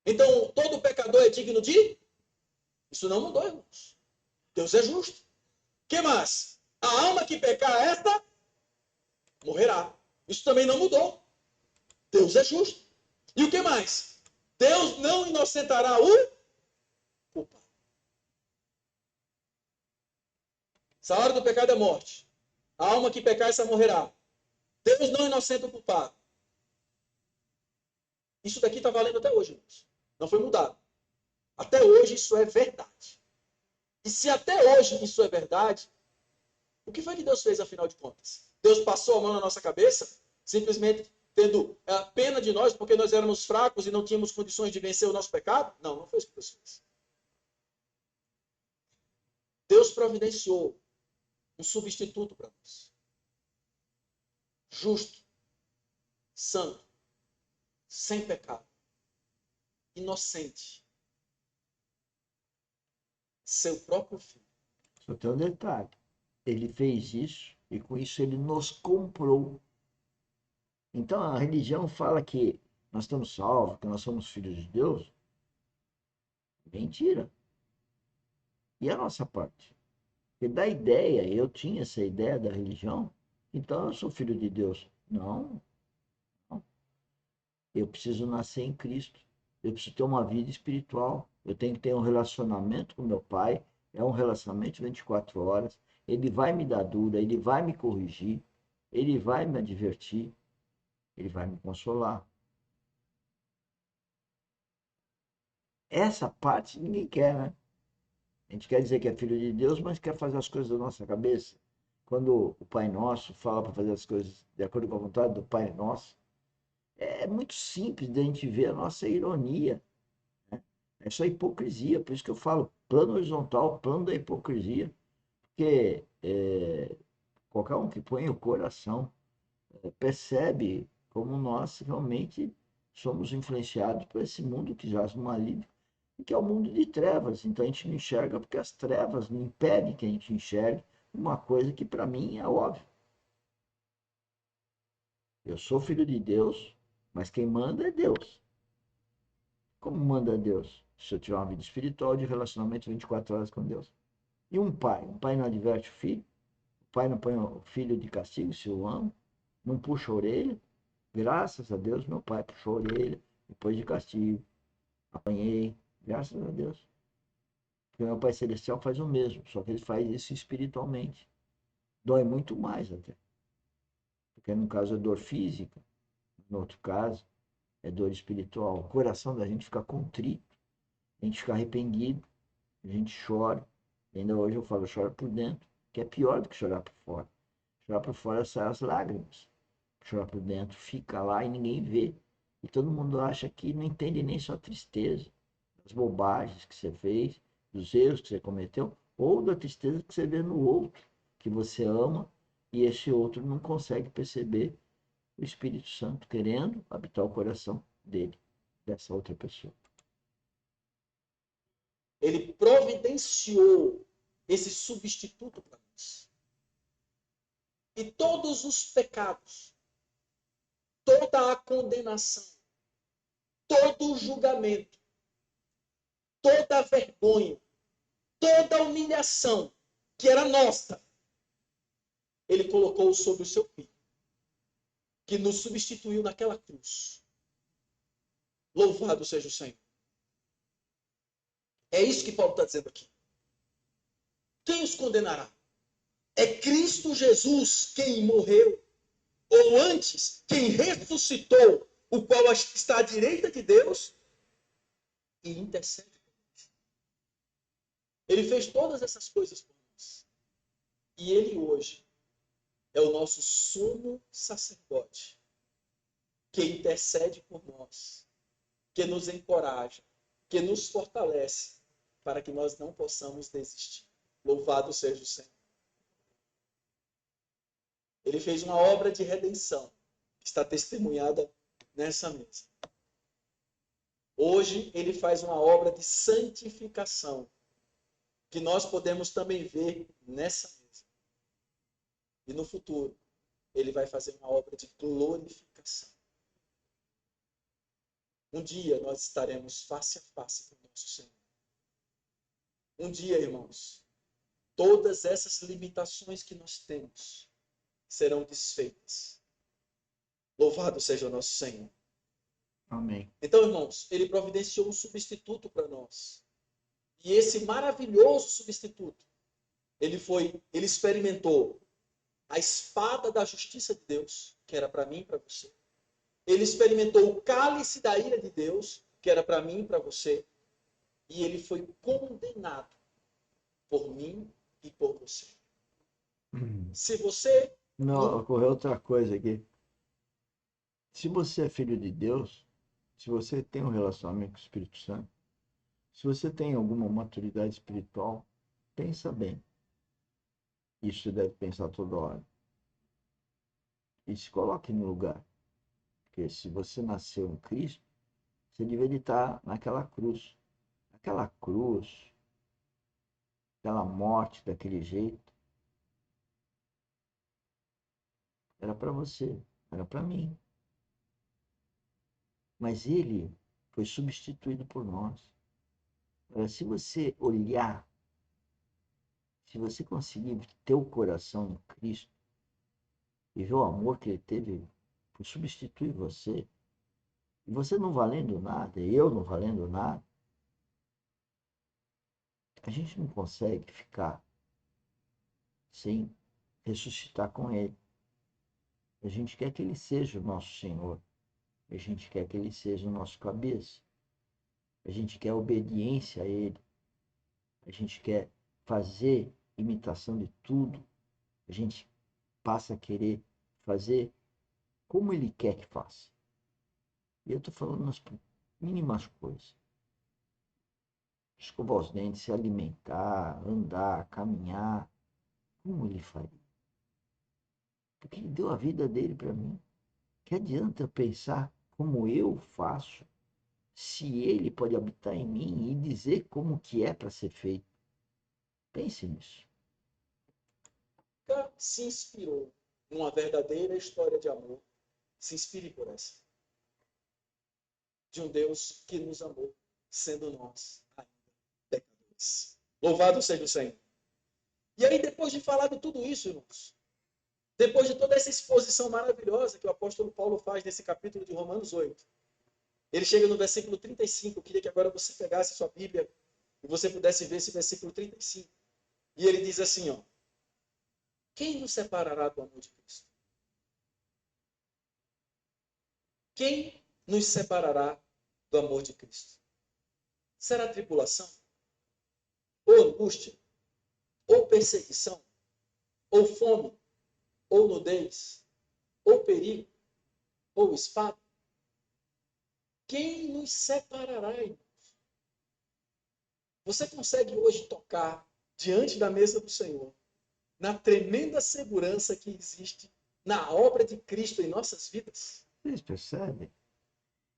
Então, todo pecador é digno de? Isso não mudou, irmãos. Deus é justo. O que mais? A alma que pecar, esta morrerá. Isso também não mudou. Deus é justo. E o que mais? Deus não inocentará o culpado. Essa hora do pecado é morte. A alma que pecar, essa morrerá. Deus não inocenta o culpado. Isso daqui está valendo até hoje, irmãos. Não foi mudado. Até hoje isso é verdade. E se até hoje isso é verdade, o que foi que Deus fez, afinal de contas? Deus passou a mão na nossa cabeça, simplesmente tendo pena de nós, porque nós éramos fracos e não tínhamos condições de vencer o nosso pecado? Não, não foi isso que Deus fez. Deus providenciou um substituto para nós. Justo, santo, sem pecado, inocente. Seu próprio filho. Só tem um detalhe. Ele fez isso e com isso ele nos comprou. Então a religião fala que nós estamos salvos, que nós somos filhos de Deus. Mentira. E a nossa parte? Porque da ideia, eu tinha essa ideia da religião, então eu sou filho de Deus. Não, não. Eu preciso nascer em Cristo. Eu preciso ter uma vida espiritual. Eu tenho que ter um relacionamento com meu Pai. É um relacionamento 24 horas. Ele vai me dar dura, ele vai me corrigir, ele vai me advertir, ele vai me consolar. Essa parte ninguém quer, né? A gente quer dizer que é filho de Deus, mas quer fazer as coisas da nossa cabeça. Quando o Pai Nosso fala para fazer as coisas de acordo com a vontade do Pai Nosso, é muito simples de a gente ver a nossa ironia. Né? É só hipocrisia, por isso que eu falo plano horizontal, plano da hipocrisia. Porque qualquer um que põe o coração percebe como nós realmente somos influenciados por esse mundo que jaz no maligno e que é o mundo de trevas. Então a gente não enxerga porque as trevas não impedem que a gente enxergue uma coisa que para mim é óbvio. Eu sou filho de Deus, mas quem manda é Deus. Como manda Deus? Se eu tiver uma vida espiritual de relacionamento 24 horas com Deus. E um pai não adverte o filho, o pai não põe o filho de castigo se eu amo, não puxa a orelha. Graças a Deus, meu pai puxou a orelha, depois de castigo, apanhei, graças a Deus. Porque meu pai celestial faz o mesmo, só que ele faz isso espiritualmente. Dói muito mais até. Porque num caso é dor física, no outro caso é dor espiritual. O coração da gente fica contrito, a gente fica arrependido, a gente chora. E ainda hoje eu falo, chora por dentro, que é pior do que chorar por fora. Chorar por fora sai as lágrimas. Chorar por dentro fica lá e ninguém vê. E todo mundo acha que não entende nem sua tristeza, das bobagens que você fez, dos erros que você cometeu, ou da tristeza que você vê no outro, que você ama, e esse outro não consegue perceber o Espírito Santo querendo habitar o coração dele, dessa outra pessoa. Ele providenciou esse substituto para nós. E todos os pecados, toda a condenação, todo o julgamento, toda a vergonha, toda a humilhação que era nossa, ele colocou sobre o seu filho, que nos substituiu naquela cruz. Louvado seja o Senhor. É isso que Paulo está dizendo aqui. Quem os condenará? É Cristo Jesus quem morreu, ou antes, quem ressuscitou, o qual está à direita de Deus e intercede por nós. Ele fez todas essas coisas por nós. E ele hoje é o nosso sumo sacerdote, que intercede por nós, que nos encoraja, que nos fortalece, para que nós não possamos desistir. Louvado seja o Senhor. Ele fez uma obra de redenção, que está testemunhada nessa mesa. Hoje, ele faz uma obra de santificação, que nós podemos também ver nessa mesa. E no futuro, ele vai fazer uma obra de glorificação. Um dia nós estaremos face a face com o nosso Senhor. Um dia, irmãos, todas essas limitações que nós temos serão desfeitas. Louvado seja o nosso Senhor. Amém. Então, irmãos, ele providenciou um substituto para nós. E esse maravilhoso substituto, ele experimentou a espada da justiça de Deus, que era para mim e para você. Ele experimentou o cálice da ira de Deus, que era para mim e para você. E ele foi condenado por mim e por você. Se você... Não, ocorreu outra coisa aqui. Se você é filho de Deus, se você tem um relacionamento com o Espírito Santo, se você tem alguma maturidade espiritual, pensa bem. Isso você deve pensar toda hora. E se coloque no lugar. Porque se você nasceu em Cristo, você deveria estar naquela cruz. Aquela cruz, aquela morte daquele jeito, era para você, era para mim. Mas ele foi substituído por nós. Agora, se você olhar, se você conseguir ter o coração em Cristo e ver o amor que ele teve por substituir você, e você não valendo nada, e eu não valendo nada, a gente não consegue ficar sem ressuscitar com ele. A gente quer que ele seja o nosso Senhor. A gente quer que ele seja o nosso cabeça. A gente quer obediência a ele. A gente quer fazer imitação de tudo. A gente passa a querer fazer como ele quer que faça. E eu estou falando nas mínimas coisas. Escovar os dentes, se alimentar, andar, caminhar. Como ele faria? Porque ele deu a vida dele para mim. Que adianta eu pensar como eu faço, se ele pode habitar em mim e dizer como que é para ser feito? Pense nisso. Nunca se inspirou numa verdadeira história de amor, se inspire por essa. De um Deus que nos amou, sendo nós ainda pecadores. Louvado seja o Senhor. E aí, depois de falar de tudo isso, irmãos, depois de toda essa exposição maravilhosa que o apóstolo Paulo faz nesse capítulo de Romanos 8, ele chega no versículo 35. Eu queria que agora você pegasse sua Bíblia e você pudesse ver esse versículo 35. E ele diz assim, ó: quem nos separará do amor de Cristo? Quem nos separará do amor de Cristo? Será tribulação? Ou angústia? Ou perseguição? Ou fome? Ou nudez? Ou perigo? Ou espada? Quem nos separará, irmãos? Você consegue hoje tocar diante da mesa do Senhor, na tremenda segurança que existe na obra de Cristo em nossas vidas? Vocês percebem?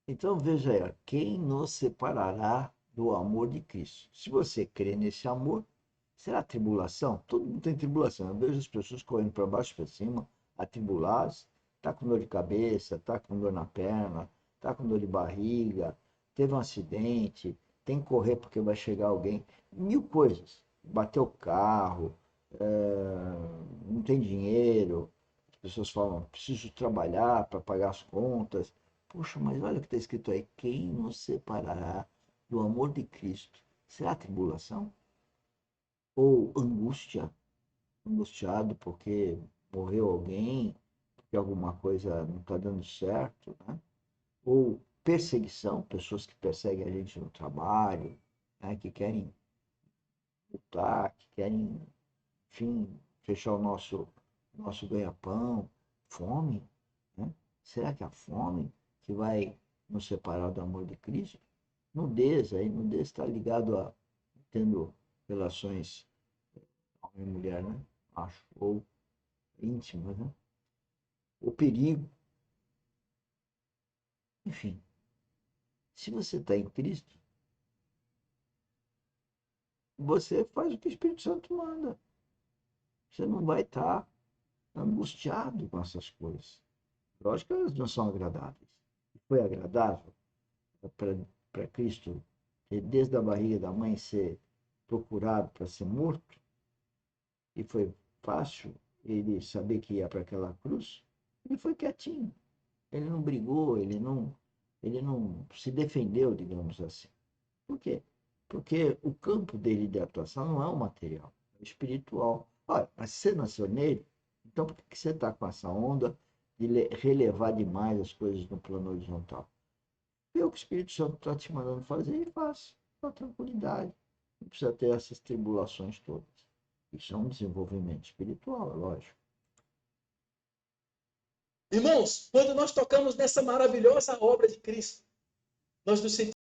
Então veja aí, quem nos separará do amor de Cristo? Se você crê nesse amor, será tribulação? Todo mundo tem tribulação. Eu vejo as pessoas correndo para baixo e para cima, atribuladas, tá com dor de cabeça, tá com dor na perna, tá com dor de barriga, teve um acidente, tem que correr porque vai chegar alguém, mil coisas. Bateu o carro, não tem dinheiro, as pessoas falam, preciso trabalhar para pagar as contas. Poxa, mas olha o que está escrito aí, quem nos separará do amor de Cristo? Será tribulação? Ou angústia? Angustiado porque morreu alguém, porque alguma coisa não está dando certo, né? Ou perseguição, pessoas que perseguem a gente no trabalho, né? Que querem lutar, que querem, enfim, fechar o nosso ganha-pão, fome, né? Será que a fome que vai nos separar do amor de Cristo? Nudez está ligado a tendo relações homem e mulher, né? Acho, ou íntimas, né? O perigo, enfim. Se você está em Cristo, você faz o que o Espírito Santo manda. Você não vai estar angustiado com essas coisas. Lógico que elas não são agradáveis. Foi agradável para Cristo, desde a barriga da mãe, ser procurado para ser morto, e foi fácil ele saber que ia para aquela cruz, ele foi quietinho. Ele não brigou, ele não se defendeu, digamos assim. Por quê? Porque o campo dele de atuação não é o material, é o espiritual. Olha, mas você nasceu nele, então por que você está com essa onda de relevar demais as coisas no plano horizontal? Vê o que o Espírito Santo está te mandando fazer e faça, com tranquilidade. Não precisa ter essas tribulações todas. Isso é um desenvolvimento espiritual, é lógico. Irmãos, quando nós tocamos nessa maravilhosa obra de Cristo, nós nos sentimos